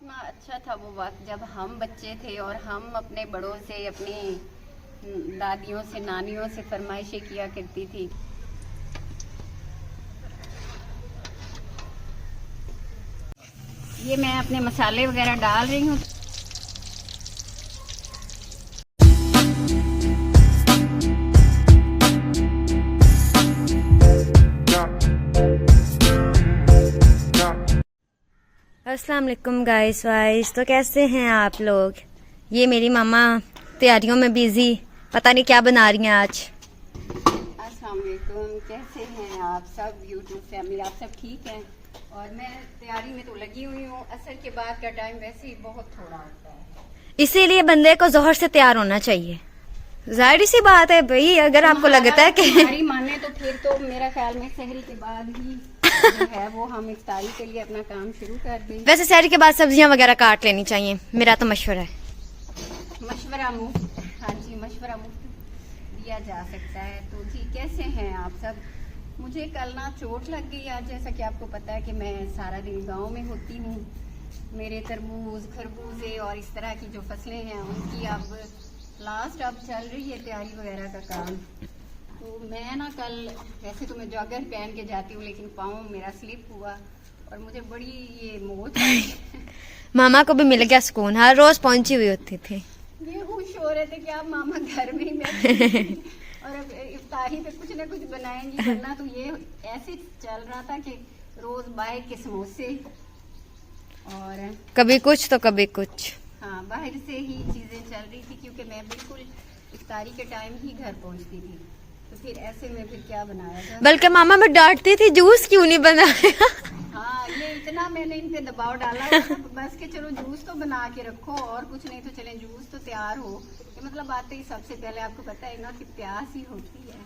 कितना अच्छा था वो वक्त जब हम बच्चे थे और हम अपने बड़ों से, अपनी दादियों से, नानियों से फरमाइशें किया करती थी। ये मैं अपने मसाले वगैरह डाल रही हूँ। अस्सलाम वालेकुम गाइस वाइस। तो कैसे हैं आप लोग? ये मेरी मामा तैयारियों में बिजी, पता नहीं क्या बना रही हैं आज। अस्सलाम वालेकुम, कैसे हैं आप सब यूट्यूब फैमिली? आप सब ठीक हैं? और मैं तैयारी में तो लगी हुई हूँ। असर के बाद का टाइम वैसे ही बहुत थोड़ा होता है, इसीलिए बंदे को जोहर से तैयार होना चाहिए। जाहिर सी बात है भाई, अगर आपको लगता है कि हमारी माने तो फिर तो मेरा ख्याल में सहरी के बाद ही जो है वो हम इफ्तारी के लिए अपना काम शुरू कर दें। वैसे सहरी के बाद सब्जियां वगैरह काट लेनी चाहिए, मेरा तो मशवरा है। मशवरा मुफ्त, हाँ जी, मशवरा मुफ्त दिया जा सकता है। तो जी, कैसे हैं आप सब? मुझे कल ना चोट लग गई आज। जैसा कि आपको पता है कि मैं सारा दिन गांव में होती हूँ। मेरे तरबूज, खरबूजे और इस तरह की जो फसलें हैं उनकी अब लास्ट अब चल रही है तैयारी वगैरह का काम। तो मैं ना कल, वैसे तो मैं जॉगर पहन के जाती हूँ, लेकिन पाँव मेरा स्लिप हुआ और मुझे बड़ी ये मोच आई। मामा को भी मिल गया सुकून, हर रोज पहुंची हुई होती थी। ये खुश हो रहे थे कि आप मामा घर में ही बैठे और अब इफ्तारी पे कुछ ना कुछ बनाएंगी, वरना तो ये ऐसे चल रहा था कि रोज बाहर के समोसे और कभी कुछ तो कभी कुछ। हाँ, बाहर से ही चीजें चल रही थी, क्योंकि मैं बिल्कुल इफ्तारी के टाइम ही घर पहुंचती थी। तो फिर ऐसे में फिर क्या बनाया जाए? बल्कि मामा मैं डांटती थी, जूस क्यों नहीं बनाया। हाँ, ये इतना मैंने इन पे दबाव डाला था बस कि चलो जूस तो बना के रखो, और कुछ नहीं तो चले जूस तो तैयार हो। ये मतलब आते ही सबसे पहले आपको पता है ना कि प्यास ही होती है।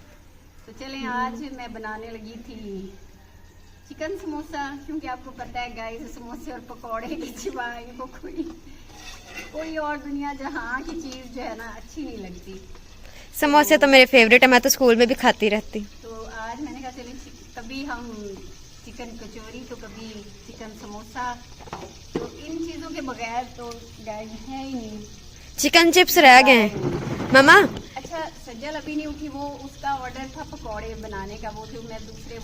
तो चले, आज मैं बनाने लगी थी चिकन समोसा, क्योंकि आपको पता है गाइस, समोसे और पकौड़े के सिवा इनको कोई और दुनिया जहाँ की चीज जो है ना अच्छी नहीं लगती। समोसे तो मेरे फेवरेट है, मैं तो स्कूल में भी खाती रहती। तो आज मैंने कहा चले कभी हम चिकन कचौरी तो कभी चिकन समोसा, तो इन चीजों के बगैर तो गाइस है ही नहीं। चिकन चिप्स रह गए मामा। अच्छा, सज्जल अभी नहीं उठी, वो उसका ऑर्डर था पकौड़े बनाने का, वो मैं दूसरे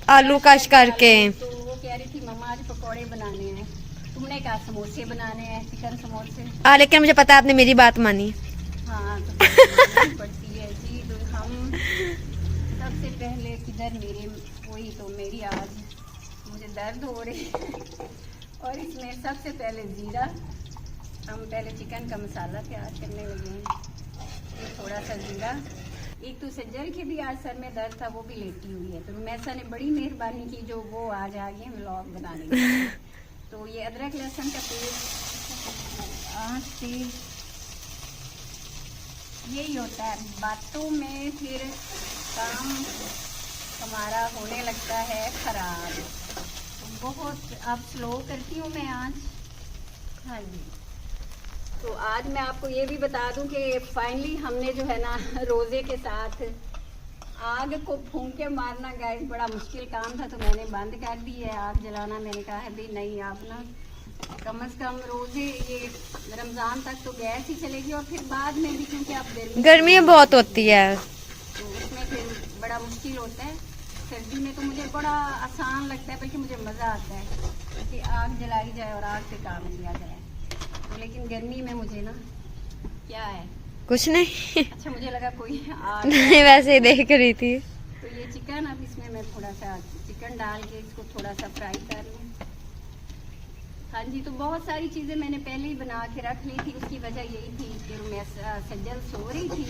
आलू कश करके। तो वो कह रही थी मम्मा आज पकौड़े बनाने हैं, तुमने कहा समोसे बनाने हैं, चिकन समोसे। लेकिन मुझे पता है आपने मेरी बात मानी। हाँ, तो पड़ती है जी। तो हम सबसे पहले किधर मेरी आज मुझे दर्द हो रही और इसमें सबसे पहले जीरा, हम पहले चिकन का मसाला तैयार करने लगे हैं। ये थोड़ा सा जीरा, एक तो सज्जल के भी आज सर में दर्द था, वो भी लेटी हुई है, तो मैसा ने बड़ी मेहरबानी की जो वो आज आ गई व्लॉग बनाने के लिए। तो ये अदरक लहसुन का पेस्ट आँच से, यही होता है बातों में फिर काम हमारा होने लगता है खराब। तो बहुत अब स्लो करती हूँ मैं आज। हाँ जी, तो आज मैं आपको ये भी बता दूं कि फाइनली हमने जो है ना रोज़े के साथ आग को फूंके मारना गाइस बड़ा मुश्किल काम था, तो मैंने बंद कर दी है आग जलाना। मैंने कहा है भाई नहीं, आप ना कम से कम रोजे ये रमज़ान तक तो गैस ही चलेगी, और फिर बाद में भी क्योंकि आप गर्मी बहुत होती है तो उसमें फिर बड़ा मुश्किल होता है। सर्दी में तो मुझे बड़ा आसान लगता है, बल्कि मुझे मज़ा आता है कि आग जलाई जाए और आग से काम किया जाए। तो लेकिन गर्मी में मुझे ना क्या है कुछ नहीं। अच्छा, मुझे लगा कोई आग नहीं, वैसे ही देख रही थी। तो ये चिकन, अब इसमें मैं थोड़ा सा चिकन डाल के इसको थोड़ा सा फ्राई कर लूँ। हाँ जी, तो बहुत सारी चीज़ें मैंने पहले ही बना के रख ली थी। उसकी वजह यही थी कि मैं सज्जल सो रही थी,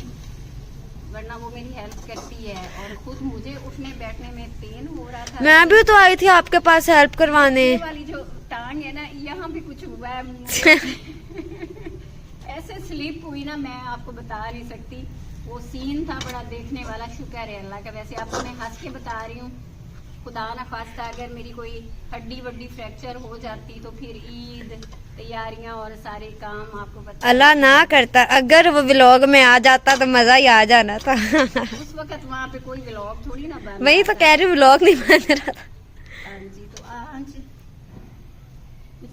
वरना वो मेरी हेल्प करती है, और खुद मुझे उठने बैठने में पेन हो रहा था। मैं भी तो आई थी आपके पास हेल्प करवाने। ये वाली जो टांग है ना, यहाँ भी कुछ हुआ है ऐसे स्लिप हुई ना, मैं आपको बता नहीं सकती। वो सीन था बड़ा देखने वाला, शुक्र है अल्लाह का। वैसे आपको मैं हंस के बता रही हूँ, खुदा ना खास्ता अगर मेरी कोई हड्डी वड्डी फ्रैक्चर हो जाती तो फिर ईद तैयारियां और सारे काम आपको पता, अल्लाह ना करता, अगर वो व्लॉग में आ जाता तो मजा ही आ जाना था। उस वक्त वहाँ पे कोई व्लॉग थोड़ी ना बन, वही तो कह रही, व्लॉग नहीं बन रहा था। हाँ जी, तो आज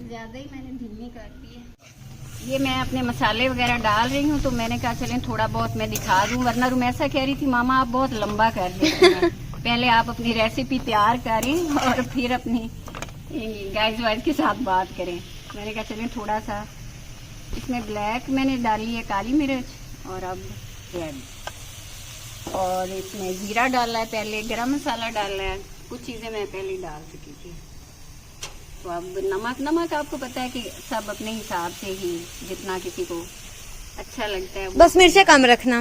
ज़्यादा ही मैंने धीमी कर दी है। ये मैं अपने मसाले वगैरह डाल रही हूँ, तो मैंने कहा चलें थोड़ा बहुत मैं दिखा दूँ, वरना रुमैसा कह रही थी मामा आप बहुत लंबा कर देती हैं, पहले आप अपनी रेसिपी तैयार करें और फिर अपनी गाइस वाइस के साथ बात करें। मैंने कहा चलें थोड़ा सा इसमें ब्लैक मैंने डाली है काली मिर्च और अब रेड, और इसमें जीरा डाला है, पहले गरम मसाला डाला है, कुछ चीज़ें मैं पहले डाल चुकी थी। तो अब नमक आपको पता है कि सब अपने हिसाब से ही, जितना किसी को अच्छा लगता है बस मिर्चें कम रखना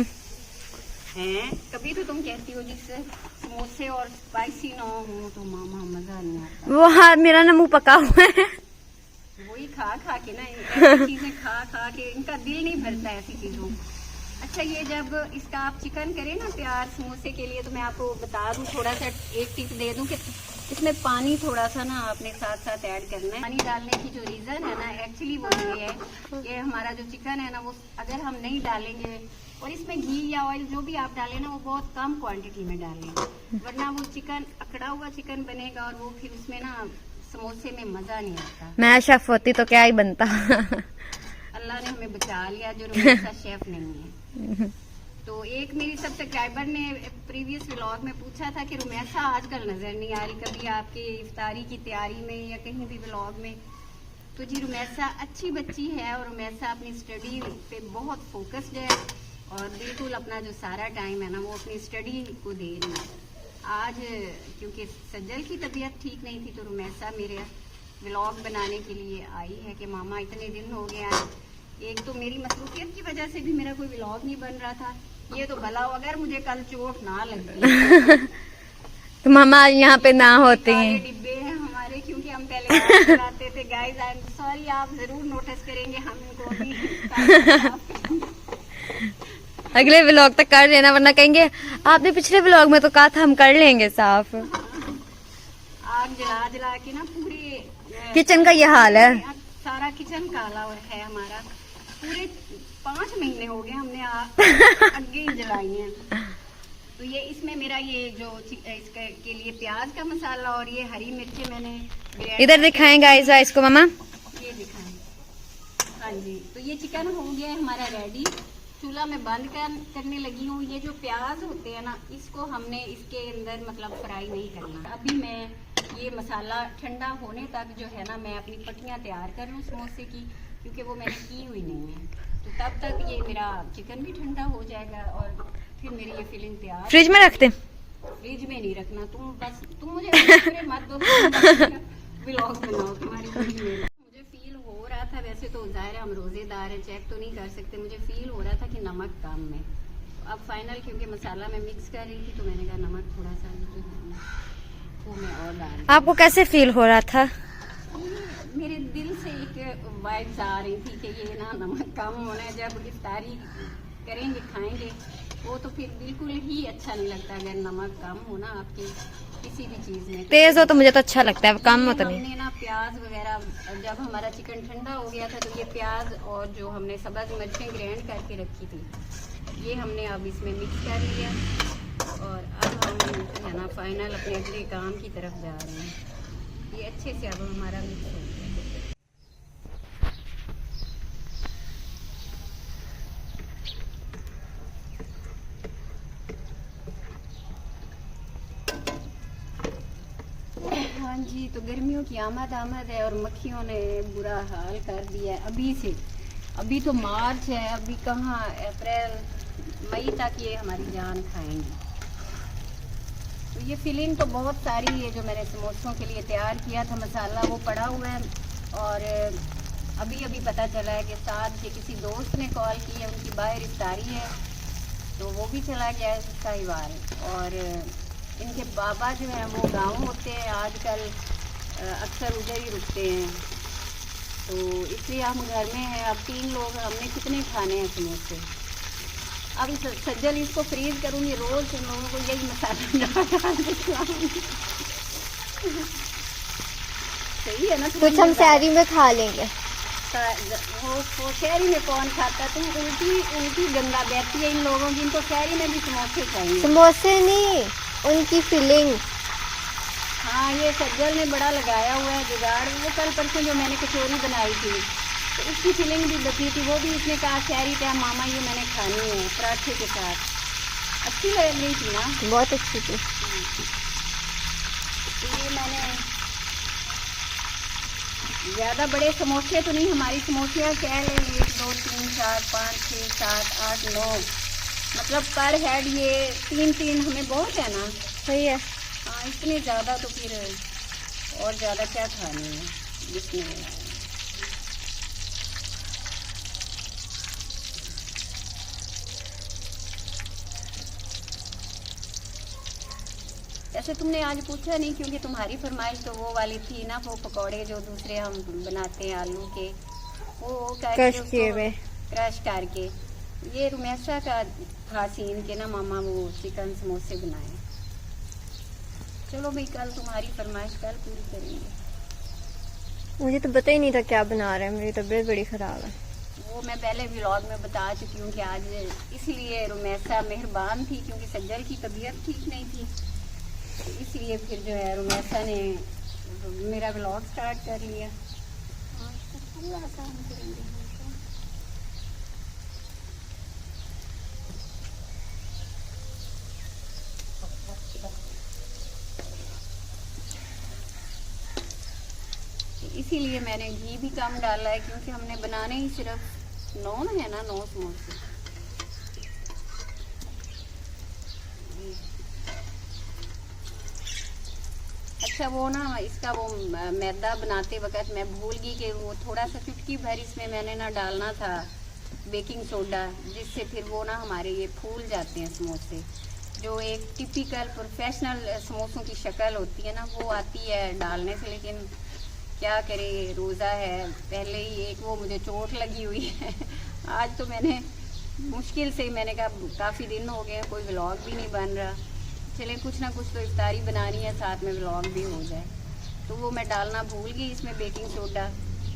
है। कभी तो तुम कहती हो जिससे समोसे और स्पाइसी ना हो तो मामा मजा नहीं आता। वो हाँ मेरा ना मुंह पका हुआ है, वही खा के ना ऐसी चीजें खा के इनका दिल नहीं भरता ऐसी चीजों। अच्छा ये जब इसका आप चिकन करें ना तैयार समोसे के लिए, तो मैं आपको बता दूं, थोड़ा सा एक टिप दे दूं कि इसमें पानी थोड़ा सा ना आपने साथ साथ ऐड करना है। पानी डालने की जो रीज़न है ना एक्चुअली वो ये है कि हमारा जो चिकन है ना वो अगर हम नहीं डालेंगे, और इसमें घी या ऑयल जो भी आप डालें ना वो बहुत कम क्वांटिटी में डालें, वरना वो चिकन अकड़ा हुआ चिकन बनेगा और वो फिर उसमें ना समोसे में मज़ा नहीं आता। मैं शेफ होती तो क्या ही बनता। अल्लाह ने हमें बचा लिया जो रुमैसा शेफ नहीं है। तो एक मेरी सब्सक्राइबर ने प्रीवियस व्लॉग में पूछा था कि रुमैसा आजकल नज़र नहीं आ रही कभी आपके इफ्तारी की तैयारी में या कहीं भी व्लॉग में। तो जी रुमैसा अच्छी बच्ची है और रुमैसा अपनी स्टडी पे बहुत फोकस्ड है और बिल्कुल अपना जो सारा टाइम है ना वो अपनी स्टडी को दे रही है। आज क्योंकि सज्जल की तबीयत ठीक नहीं थी तो रुमैसा मेरे व्लॉग बनाने के लिए आई है कि मामा इतने दिन हो गए हैं, एक तो मेरी मसरूफियत की वजह से भी मेरा कोई व्लॉग नहीं बन रहा था, ये तो भला अगर मुझे कल चोट ना लगी तो मामा यहाँ पे ना होते हैं। डिब्बे हैं हमारे क्योंकि हम पहले चलाते थे। गाइस आई एम सॉरी, आप जरूर नोटिस करेंगे हम इनको अभी अगले व्लॉग तक कर लेना, वरना कहेंगे आपने पिछले व्लॉग में तो कहा था हम कर लेंगे साफ। आग जला के ना पूरे किचन का ये हाल है, सारा किचन काला है हमारा। पूरे 5 महीने हो गए हमने आगे ही जलाई है। तो ये इसमें मेरा ये जो इसके के लिए प्याज का मसाला और ये हरी मिर्ची मैंने इधर दिखाएं गाइस इसको मामा, ये दिखाएं। हाँ जी, तो ये चिकन हो गया है हमारा रेडी। चूल्हा में बंद करने लगी हूँ। ये जो प्याज होते हैं ना इसको हमने इसके अंदर मतलब फ्राई नहीं करना। अभी मैं ये मसाला ठंडा होने तक जो है ना मैं अपनी पट्टियाँ तैयार कर लूँ समोसे की, क्योंकि वो मैंने की हुई नहीं है। तो तब तक ये मेरा चिकन भी ठंडा हो जाएगा और फिर मेरी ये फिलिंग तैयार। फ्रिज में रखते? फ्रिज में नहीं रखना, तुम मुझे मत दो व्लॉग बनाओ तुम्हारी। मुझे फील हो रहा था, वैसे तो जाहिर है हम रोजेदार हैं चेक तो नहीं कर सकते, मुझे फील हो रहा था कि नमक कम है। अब फाइनल क्योंकि मसाला मैं मिक्स कर रही थी तो मैंने कहा नमक थोड़ा सा वो मैं और डाल। आपको कैसे फील हो रहा था? मेरे दिल से एक वाइब्स आ रही थी कि ये ना नमक कम होना है। जब इफ्तारी करेंगे खाएंगे वो तो फिर बिल्कुल ही अच्छा नहीं लगता अगर नमक कम हो ना आपके किसी भी चीज़ में। तेज हो तो मुझे तो अच्छा लगता है, कम हो तो नहीं। हमने ना प्याज वगैरह जब हमारा चिकन ठंडा हो गया था तो ये प्याज और जो हमने सब्ज़ मिर्चें ग्राइंड करके रखी थी ये हमने अब इसमें मिक्स कर लिया और अब हम है ना फाइनल अपने अगले काम की तरफ जा रहे हैं। ये अच्छे से अब हमारा मिक्स हो गया। हाँ जी, तो गर्मियों की आमद है और मक्खियों ने बुरा हाल कर दिया है अभी से। अभी तो मार्च है, अभी कहाँ अप्रैल मई तक ये हमारी जान खाएंगी। तो ये फिलिंग तो बहुत सारी है जो मैंने समोसों के लिए तैयार किया था, मसाला वो पड़ा हुआ है। और अभी अभी पता चला है कि साथ के किसी दोस्त ने कॉल की है, उनकी बाहर इफ्तारी है तो वो भी चला गया है साहिवाल। और इनके बाबा जो हैं वो गांव होते हैं आजकल, अक्सर उधर ही रुकते हैं, तो इसलिए हम घर में हैं। अब 3 लोग, हमने कितने खाने हैं समोसे। अब इस सज्जल इसको फ्रीज करूँगी, रोज़ इन लोगों को यही मसाला डाल के खिलाऊंगी। सही है ना? कुछ हम शहरी में खा लेंगे। वो शहरी में कौन खाता? तुम उल्टी गंगा बहती है इन लोगों की। इनको शहरी में भी समोसे चाहिए। समोसे नहीं, उनकी फीलिंग। हाँ, ये सज्जल ने बड़ा लगाया हुआ है जुगाड़। वो कल परसों जो मैंने कचौरी बनाई थी तो उसकी फिलिंग भी बची थी, वो भी उसने कहा शहरी क्या मामा ये मैंने खानी है पराठे के साथ। अच्छी लग रही थी ना? बहुत अच्छी थी। तो ये मैंने ज़्यादा बड़े समोसे तो नहीं, हमारी समोसे कह लें 1 2 3 4 5 6 7 8 9, मतलब पर हेड ये 3 हमें बहुत है ना। सही है। हाँ, इतने ज़्यादा तो फिर और ज़्यादा क्या खानी है जिसमें। ऐसे तुमने आज पूछा नहीं क्योंकि तुम्हारी फरमाइश तो वो वाली थी ना, वो पकौड़े जो दूसरे हम बनाते हैं आलू के, वो क्रश किए हुए, क्रश करके। ये रुमैसा का था सीन के ना मामा वो चिकन समोसे बनाए। चलो भाई, कल तुम्हारी फरमाइश कल पूरी करेंगे। मुझे तो पता ही नहीं था क्या बना रहे हैं, मेरी तबीयत बड़ी ख़राब है। वो मैं पहले व्लॉग में बता चुकी हूँ कि आज इसलिए रुमैसा मेहरबान थी क्योंकि सज्जल की तबीयत ठीक नहीं थी, तो इसलिए फिर जो है रुमैसा ने मेरा व्लॉग स्टार्ट कर लिया। पूरा काम करेंगे। इसीलिए मैंने घी भी कम डाला है क्योंकि हमने बनाने ही सिर्फ 9 है ना, 9 समोसे। अच्छा वो ना इसका वो मैदा बनाते वक्त मैं भूल गई कि वो थोड़ा सा चुटकी भर इसमें मैंने ना डालना था बेकिंग सोडा, जिससे फिर वो ना हमारे ये फूल जाते हैं समोसे। जो एक टिपिकल प्रोफेशनल समोसों की शक्ल होती है ना वो आती है डालने से, लेकिन क्या करे रोज़ा है, पहले ही एक वो मुझे चोट लगी हुई है। आज तो मैंने मुश्किल से, मैंने कहा काफ़ी दिन हो गए कोई व्लॉग भी नहीं बन रहा, चले कुछ ना कुछ तो इफ्तारी बनानी है साथ में व्लॉग भी हो जाए। तो वो मैं डालना भूल गई इसमें बेकिंग सोडा,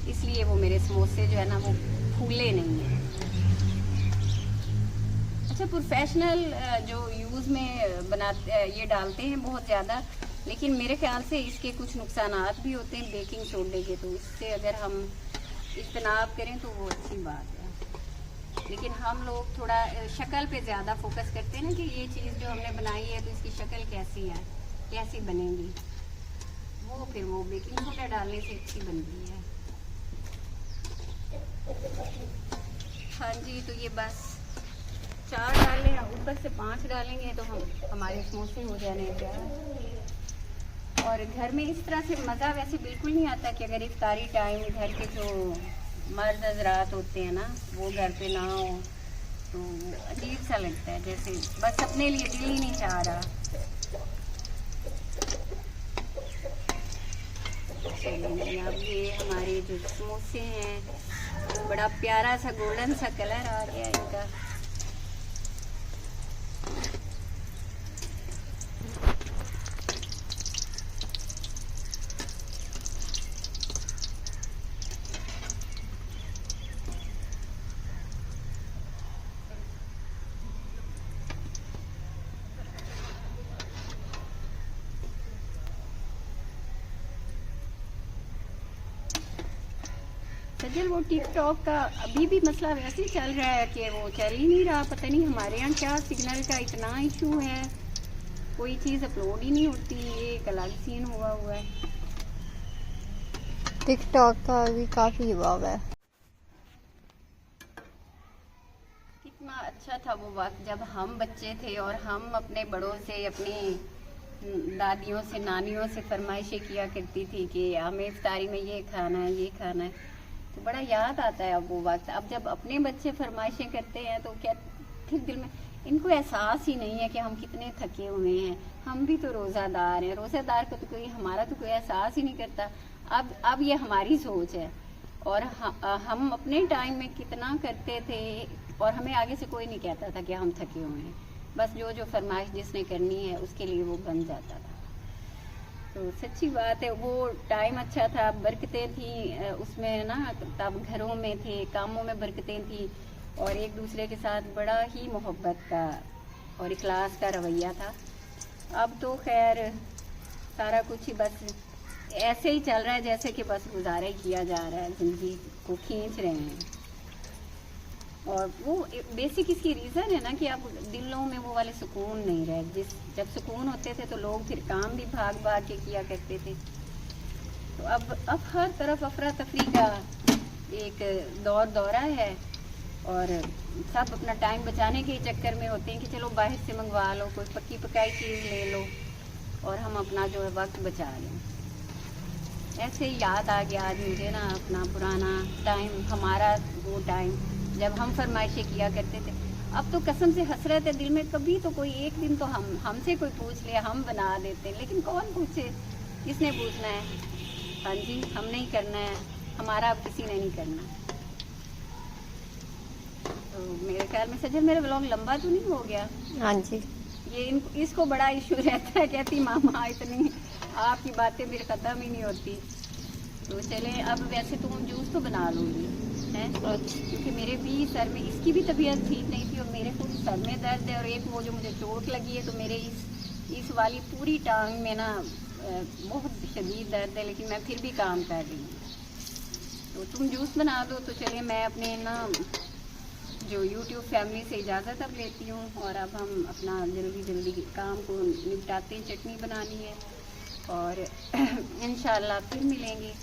इसलिए वो मेरे समोसे जो है ना वो फूले नहीं हैं। अच्छा प्रोफेशनल जो यूज़ में बनाते ये डालते हैं बहुत ज़्यादा, लेकिन मेरे ख्याल से इसके कुछ नुकसानात भी होते हैं बेकिंग सोडे के, तो इससे अगर हम इज्तनाब करें तो वो अच्छी बात है। लेकिन हम लोग थोड़ा शक्ल पे ज़्यादा फोकस करते हैं ना कि ये चीज़ जो हमने बनाई है तो इसकी शक्ल कैसी है, कैसी बनेगी, वो फिर वो बेकिंग सोडा डालने से अच्छी बनती है। हाँ जी, तो ये बस 4 डालें, ऊपर से 5 डालेंगे तो हमारे समोसे हो जाने तैयार। और घर में इस तरह से मज़ा वैसे बिल्कुल नहीं आता कि अगर इफ्तारी टाइम घर के जो मर्द हजरात होते हैं ना वो घर पे ना हो तो अजीब सा लगता है, जैसे बस अपने लिए दिल ही नहीं चाह रहा। चलिए अब ये हमारे जो समोसे हैं बड़ा प्यारा सा गोल्डन सा कलर आ गया इनका। सजल वो टिकटॉक का अभी भी मसला वैसे ही चल रहा है कि वो चल ही नहीं रहा, पता नहीं हमारे यहाँ क्या सिग्नल का इतना इशू है, कोई चीज़ अपलोड ही नहीं होती, ये एक अलग सीन हुआ है। टिकटॉक का भी काफ़ी हुआ है। कितना अच्छा था वो वक्त जब हम बच्चे थे और हम अपने बड़ों से, अपनी दादियों से, नानियों से फरमाइशें किया करती थी कि हमें इफ्तारी में ये खाना है, ये खाना है, तो बड़ा याद आता है अब वो वक्त। अब जब अपने बच्चे फरमाइशें करते हैं तो क्या फिर दिल में इनको एहसास ही नहीं है कि हम कितने थके हुए हैं, हम भी तो रोज़ादार हैं, रोज़ादार का तो कोई हमारा तो कोई एहसास ही नहीं करता। अब ये हमारी सोच है और हम अपने टाइम में कितना करते थे और हमें आगे से कोई नहीं कहता था कि हम थके हुए हैं, बस जो जो फरमाइश जिसने करनी है उसके लिए वो बन जाता था। तो सच्ची बात है वो टाइम अच्छा था, बरकतें थी उसमें ना, तब घरों में थे, कामों में बरकतें थी और एक दूसरे के साथ बड़ा ही मोहब्बत का और इखलास का रवैया था। अब तो खैर सारा कुछ ही बस ऐसे ही चल रहा है जैसे कि बस गुजारा ही किया जा रहा है, जिंदगी को खींच रहे हैं। और वो बेसिक इसकी रीज़न है ना कि अब दिलों में वो वाले सुकून नहीं रहे। जब सुकून होते थे तो लोग फिर काम भी भाग भाग के किया करते थे। तो अब हर तरफ अफरा तफरी का एक दौरा है और सब अपना टाइम बचाने के चक्कर में होते हैं कि चलो बाहर से मंगवा लो, कोई पक्की पकाई चीज़ ले लो और हम अपना जो है वक्त बचा लें। ऐसे ही याद आ गया आज मुझे ना अपना पुराना टाइम, हमारा वो टाइम जब हम फरमाइशें किया करते थे। अब तो कसम से हसरत है दिल में, कभी तो कोई एक दिन तो हमसे कोई पूछ लिया, हम बना देते हैं, लेकिन कौन पूछे, किसने पूछना है? हाँ जी, हमने ही करना है, हमारा अब किसी ने नहीं करना। तो मेरे ख्याल में सजल मेरा व्लॉग लंबा तो नहीं हो गया? हाँ जी। ये इसको बड़ा इशू रहता है, कहती मामा इतनी आपकी बातें फिर ख़त्म ही नहीं होती। तो चले अब वैसे तो हम जूस तो बना लूँगी हैं, क्योंकि मेरे भी सर में, इसकी भी तबीयत ठीक नहीं थी और मेरे खुद सर में दर्द है और एक वो जो मुझे चोट लगी है, तो मेरे इस वाली पूरी टांग में ना बहुत शदीद दर्द है, लेकिन मैं फिर भी काम कर रही हूँ। तो तुम जूस बना दो तो चलिए मैं अपने ना जो YouTube फैमिली से इजाज़त अब लेती हूँ और अब हम अपना जल्दी काम को निपटाते हैं। चटनी बनानी है और इंशाल्लाह फिर मिलेंगे।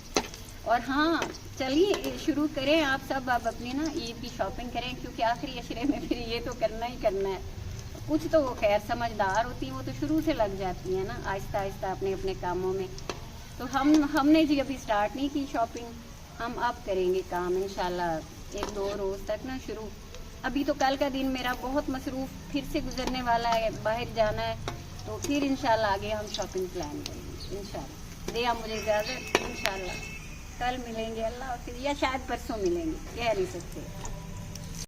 और हाँ चलिए शुरू करें आप सब अब अपनी ना ईद की शॉपिंग करें, क्योंकि आखिरी अशरे में फिर ये तो करना ही करना है। कुछ तो वो खैर समझदार होती हैं, वो तो शुरू से लग जाती हैं ना आहिस्ता आहिस्ता अपने कामों में। तो हमने जी अभी स्टार्ट नहीं की शॉपिंग, हम अब करेंगे काम इंशाल्लाह 1-2 रोज़ तक ना शुरू। अभी तो कल का दिन मेरा बहुत मसरूफ़ फिर से गुजरने वाला है, बाहर जाना है, तो फिर इंशाल्लाह आगे हम शॉपिंग प्लान करेंगे इंशाल्लाह। दे आप मुझे इजाज़त, इंशाल्लाह कल मिलेंगे, अल्लाह हाफ़िज़, या शायद परसों मिलेंगे, कह नहीं सकते।